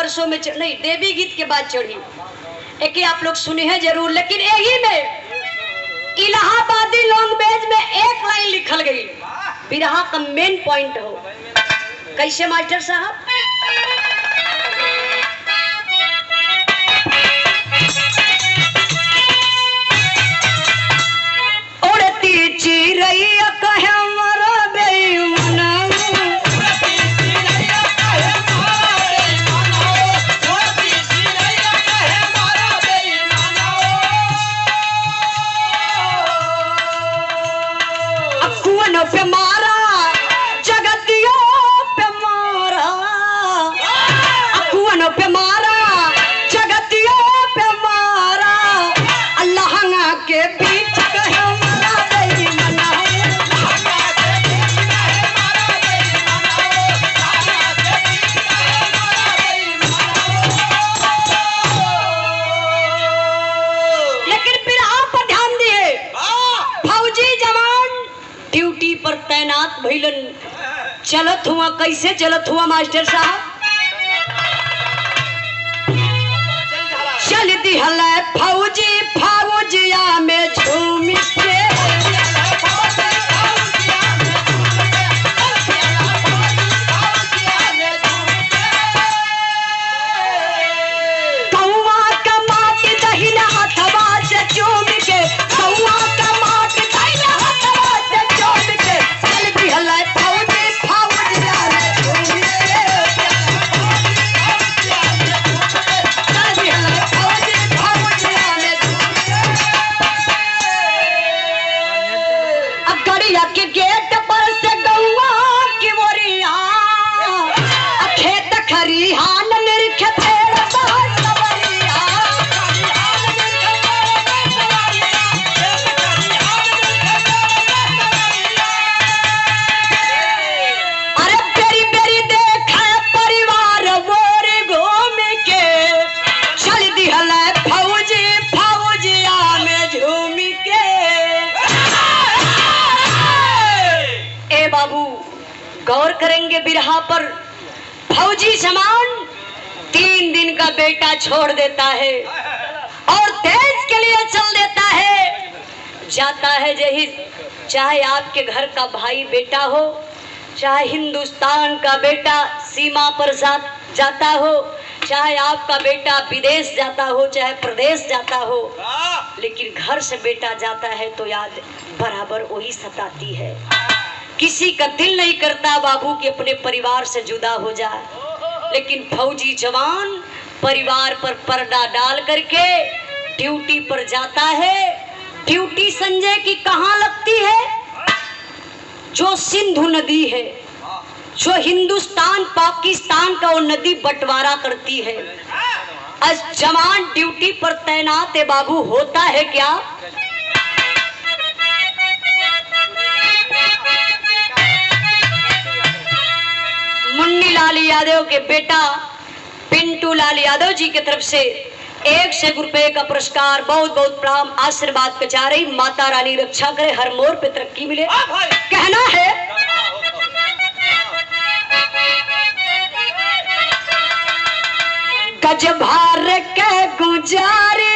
परसों में नहीं, देवी गीत के बाद चढ़ी एक आप लोग सुने हैं जरूर, लेकिन यही में इलाहाबादी लैंग्वेज में एक लाइन लिखल गई, बिरहा का मेन पॉइंट हो। कैसे मास्टर साहब? उड़ती चिड़ैया कहे मरा बेईमाना, अकुअनों पे मारा जगतियों पे मारा, अकुअनों पे मारा जगतियों पे मारा, अल्लाह के बीच कहे मरा बेईमाना। लेकिन फिर आप पर ध्यान दिए, फौजी जवान ड्यूटी पर तैनात भइलन, चलत हुआ कैसे चलत हुआ मास्टर साहब? चल दिहल फौजी फौजिया में झूम के, कौवा का माटी दहिना हथवा से चूम के, कौवा का माटी दहिना हथवा से चूम के, चल दिहल फौजी फौजिया में झूम के, चल दिहल फौजी फौजिया में झूम के। अब गड़िया के गेट पर से गौवा की मोरिया, खेत खरिहान निरखे पेड़ बाहर सवरिया, अरे बेरी बेरी देखा परिवार मोर घूम के, चल दिहल फौजी फौजिया में झूम के। ए बाबू गौर करेंगे बिरहा पर, फौजी जवान 3 दिन का बेटा छोड़ देता है और देश के लिए चल देता है, जाता है जहीज, चाहे आपके घर का भाई बेटा हो, चाहे हिंदुस्तान का बेटा सीमा पर जाता हो, चाहे आपका बेटा विदेश जाता हो, चाहे प्रदेश जाता हो, लेकिन घर से बेटा जाता है तो याद बराबर वही सताती है। किसी का दिल नहीं करता बाबू कि अपने परिवार से जुदा हो जाए, लेकिन फौजी जवान परिवार पर पर्दा डाल करके ड्यूटी पर जाता है। ड्यूटी संजय की कहाँ लगती है? जो सिंधु नदी है, जो हिंदुस्तान पाकिस्तान का वो नदी बंटवारा करती है। आज जवान ड्यूटी पर तैनात है बाबू, होता है क्या? मुन्नी लाल यादव के बेटा पिंटू लाल यादव जी की तरफ से 100 रुपए का पुरस्कार, बहुत बहुत प्रणाम, आशीर्वाद के जा रही, माता रानी रक्षा करे, हर मोड़ पे तरक्की मिले। कहना है गज भार के गुजारी